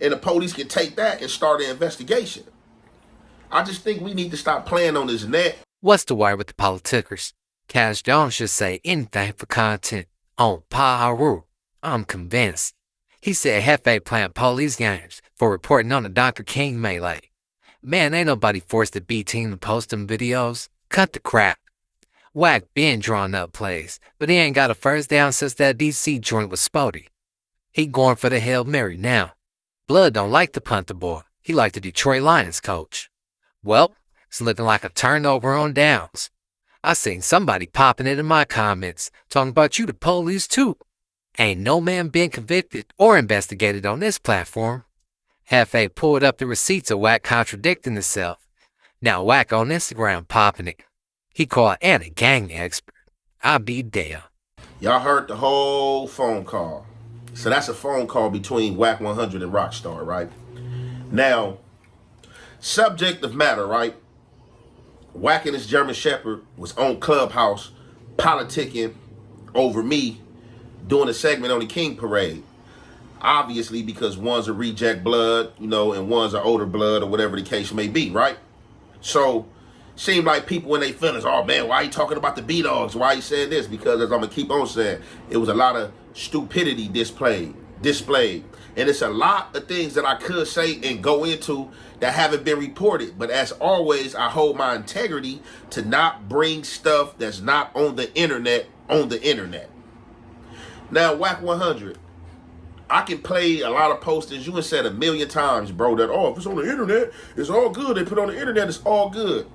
and the police can take that and start an investigation. I just think we need to stop playing on this net. What's the word with the politickers? Cash Jones should say anything for content on Paru. I'm convinced. He said Jefe playing police games for reporting on the Dr. King melee. Man, ain't nobody forced the B team to post them videos. Cut the crap. Wack been drawing up plays, but he ain't got a first down since that DC joint was spotty. He going for the Hail Mary now. Blood don't like the punter boy. He like the Detroit Lions coach. Well, it's looking like a turnover on downs. I seen somebody popping it in my comments, talking about you the police too. Ain't no man been convicted or investigated on this platform. Jefe pulled up the receipts of Wack contradicting himself. Now Wack on Instagram popping it. He called Ant a gang expert. I'll be there. Y'all heard the whole phone call. So that's a phone call between Wack100 and Rockstar, right? Now, subject of matter, right? Wack and his German Shepherd was on Clubhouse politicking over me doing a segment on the King Parade. Obviously, because one's a reject blood, and one's an older blood or whatever the case may be, right? So, seemed like people in their feelings, oh man, why are you talking about the B-Dogs? Why are you saying this? Because as I'm going to keep on saying, it was a lot of stupidity displayed. And it's a lot of things that I could say and go into that haven't been reported. But as always, I hold my integrity to not bring stuff that's not on the internet on the internet. Now, Wack100, I can play a lot of posters. You have said a million times, bro, that, oh, if it's on the internet, it's all good. They put it on the internet, it's all good.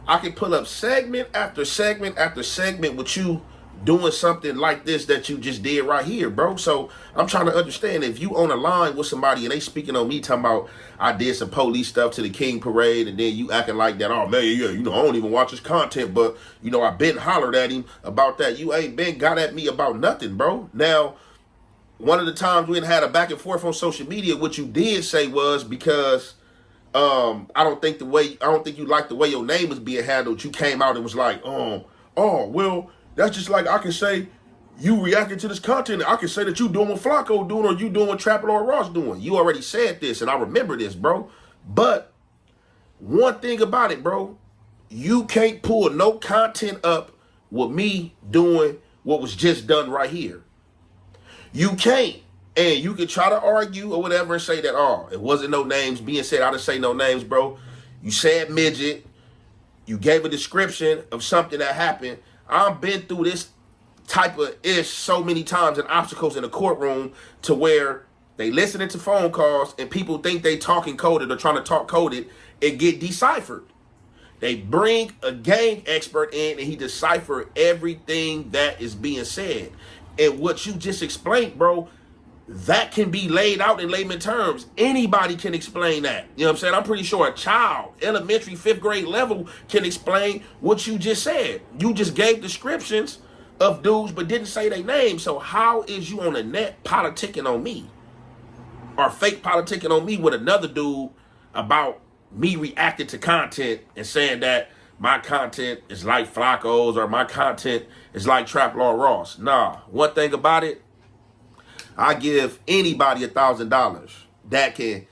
I can pull up segment after segment after segment with you doing something like this that you just did right here, bro. So I'm trying to understand, if you on a line with somebody and they speaking on me talking about I did some police stuff to the King Parade, and then you acting like that, oh man, yeah, I don't even watch his content, but I been hollered at him about that. You ain't been got at me about nothing, bro. Now, one of the times we had a back and forth on social media, what you did say was because I don't think you liked the way your name was being handled. You came out and was like, oh, well, that's just like I can say you reacted to this content. I can say that you doing what Flacco doing or you doing what Trapper or Ross doing. You already said this, and I remember this, bro. But one thing about it, bro, you can't pull no content up with me doing what was just done right here. You can't. And you can try to argue or whatever and say that, oh, it wasn't no names being said. I didn't say no names, bro. You said midget. You gave a description of something that happened. I've been through this type of ish so many times and obstacles in the courtroom to where they listening to phone calls and people think they talking coded or trying to talk coded and get deciphered. They bring a gang expert in and he decipher everything that is being said. And what you just explained, bro, that can be laid out in layman terms. Anybody can explain that. You know what I'm saying? I'm pretty sure a child, elementary, 5th grade level, can explain what you just said. You just gave descriptions of dudes but didn't say their name. So how is you on the net politicking on me? Or fake politicking on me with another dude about me reacting to content and saying that my content is like Flacco's or my content is like Trap Law Ross. Nah, one thing about it, I give anybody $1,000 that can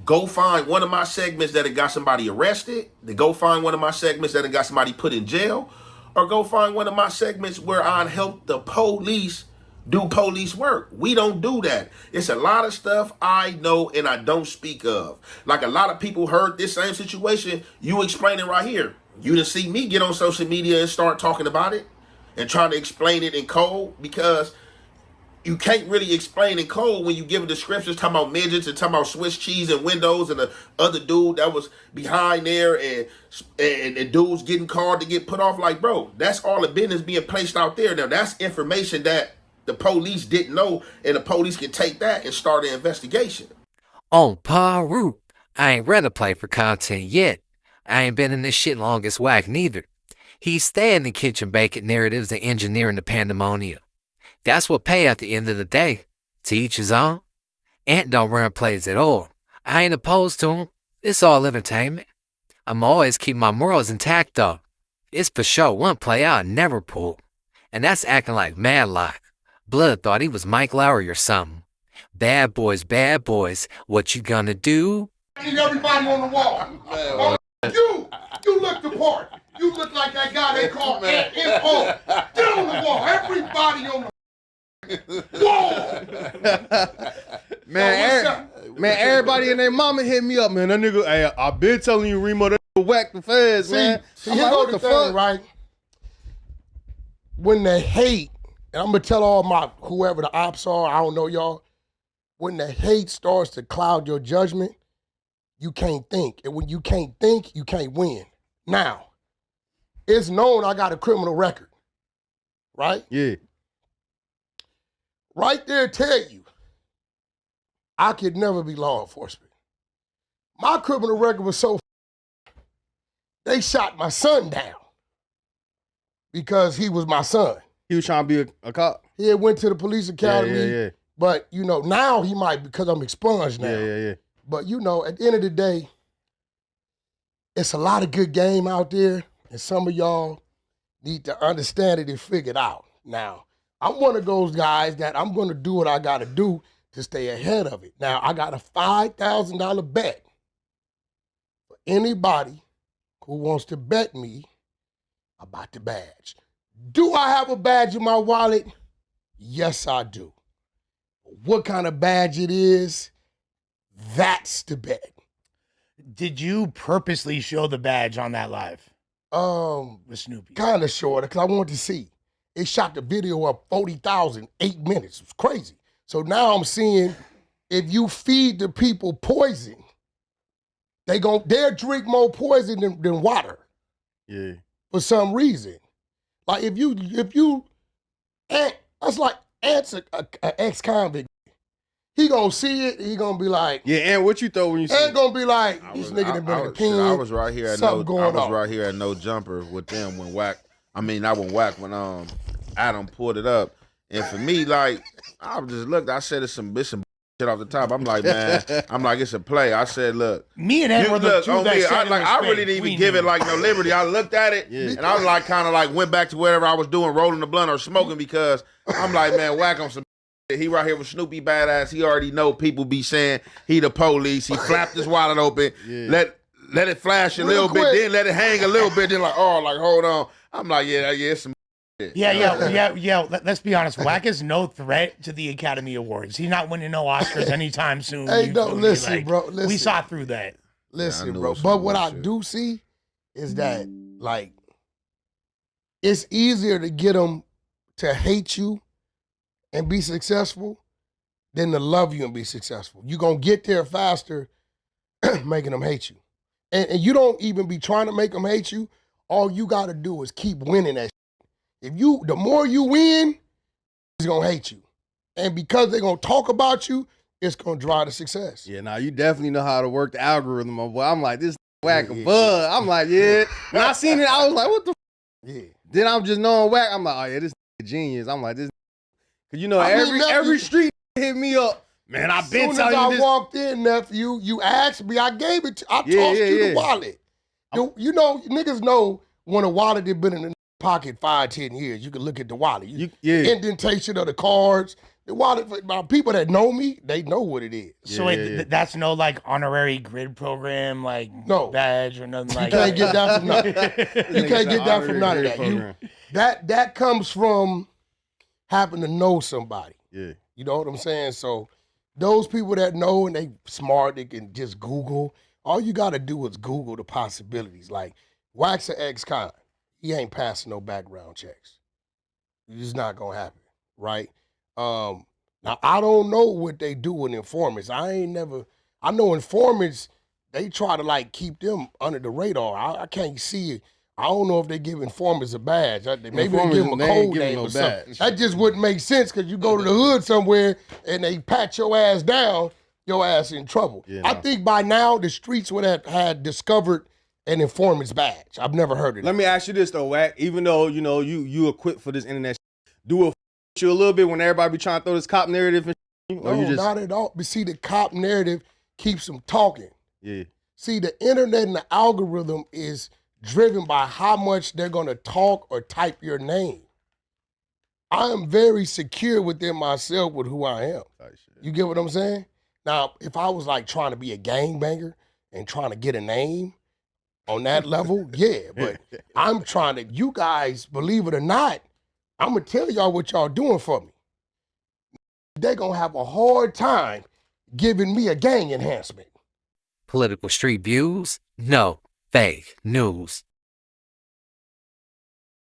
go find one of my segments that have got somebody arrested, to go find one of my segments that have got somebody put in jail, or go find one of my segments where I help the police do police work. We don't do that. It's a lot of stuff I know and I don't speak of. Like a lot of people heard this same situation, you explaining right here. You didn't see me get on social media and start talking about it and trying to explain it in code, because you can't really explain in code when you give descriptions talking about midgets and talking about Swiss cheese and windows and the other dude that was behind there and dudes getting called to get put off. Like, bro, that's all the business being placed out there. Now, that's information that the police didn't know, and the police can take that and start an investigation. On Paru, I ain't ready to play for content yet. I ain't been in this shit long as Wack neither. He's staying in the kitchen baking narratives and engineering the pandemonium. That's what pay at the end of the day. To each his own. Ant don't run plays at all. I ain't opposed to him. It's all entertainment. I'm always keeping my morals intact though. It's for sure one play I'll never pull. And that's acting like Madlock. Blood thought he was Mike Lowry or something. bad boys, what you gonna do? Everybody on the wall. You look the part. You look like that guy they call Ant Jefe. Get on the wall. Everybody on the wall. Man, everybody and their mama hit me up, man. That nigga, hey, I been telling you, Remo, that nigga whack the feds, man. See, here go the thing, right? When they hate, and I'm gonna tell all my whoever the ops are, I don't know y'all. When the hate starts to cloud your judgment, you can't think. And when you can't think, you can't win. Now, it's known I got a criminal record, right? Yeah. Right there tell you, I could never be law enforcement. My criminal record was so they shot my son down because he was my son. He was trying to be a cop? He had went to the police academy, Yeah. but, you know, now he might because I'm expunged now. Yeah. But, you know, at the end of the day, it's a lot of good game out there, and some of y'all need to understand it and figure it out. Now, I'm one of those guys that I'm going to do what I got to do to stay ahead of it. Now, I got a $5,000 bet for anybody who wants to bet me about the badge. Do I have a badge in my wallet? Yes, I do. What kind of badge it is, that's the bet. Did you purposely show the badge on that live with Snoopy? Kind of short, because I wanted to see. It shot the video up 40,000, 8 minutes. It was crazy. So now I'm seeing if you feed the people poison, they'll drink more poison than water. Yeah. For some reason. Like if you that's like Ant's an ex-convict. He gonna see it, he gonna be like, yeah, and what you thought when you see Ant gonna be like, this nigga done been in the pen. I was right here at right here at No Jumper with them when when Adam pulled it up. And for me, like, I just looked, I said it's some shit off the top. I'm like, man, it's a play. I said, look. Me and Ant were the two that said I really didn't even give it like no liberty. I looked at it and I was like kind of like went back to whatever I was doing, rolling the blunt or smoking, because I'm like, man, whack on some shit. He right here with Snoopy badass. He already know people be saying he the police. He flapped his wallet open, let it flash a little bit, then let it hang a little bit, then like, oh, like, hold on. I'm like, yeah, it's some Yeah. Let's be honest. Wack is no threat to the Academy Awards. He's not winning no Oscars anytime soon. Hey, listen, bro. Listen. We saw through that. Listen, bro. But what I do see is that, like, it's easier to get them to hate you and be successful than to love you and be successful. You're going to get there faster making them hate you. And you don't even be trying to make them hate you. All you got to do is keep winning that shit. The more you win, he's going to hate you. And because they're going to talk about you, it's going to drive to success. Yeah, now you definitely know how to work the algorithm, my boy. I'm like, this Wack a bud. I'm like, yeah. When I seen it, I was like, what the Yeah. Then I'm just knowing Wack. I'm like, oh yeah, this genius. I'm like, this. Cause you know, every street hit me up. Man, I've been telling you this. As soon as I walked in, nephew, you asked me, I gave it to I tossed you the wallet. You know, niggas know when a wallet had been in the pocket 5-10 years, you can look at the wallet. Indentation of the cards. The wallet, for people that know me, they know what it is. So wait, that's no like honorary grid program, like badge or nothing like that. You can't get that from nothing. You can't get that from none of that. That comes from having to know somebody. Yeah. You know what I'm saying? So those people that know and they smart, they can just Google. All you got to do is Google the possibilities. Like, Wack's an ex-con. He ain't passing no background checks. It's just not going to happen, right? Now, I don't know what they do with informants. I know informants, they try to, like, keep them under the radar. I can't see it. I don't know if they give informants a badge. Maybe they give them a code name or something. That just wouldn't make sense because you go to the hood somewhere and they pat your ass down, your ass in trouble. Yeah, I think by now the streets would have had discovered an informant's badge. I've never heard of it. Let me ask you this though, Wack. Even though you know you equipped for this internet, do it you a little bit when everybody be trying to throw this cop narrative and No, not at all. But see, the cop narrative keeps them talking. Yeah. See, the internet and the algorithm is driven by how much they're going to talk or type your name. I am very secure within myself with who I am. You get what I'm saying? Now, if I was like trying to be a gangbanger and trying to get a name on that level, yeah. But I'm trying to, you guys, believe it or not, I'm going to tell y'all what y'all doing for me. They're going to have a hard time giving me a gang enhancement. Political street views? No, fake news.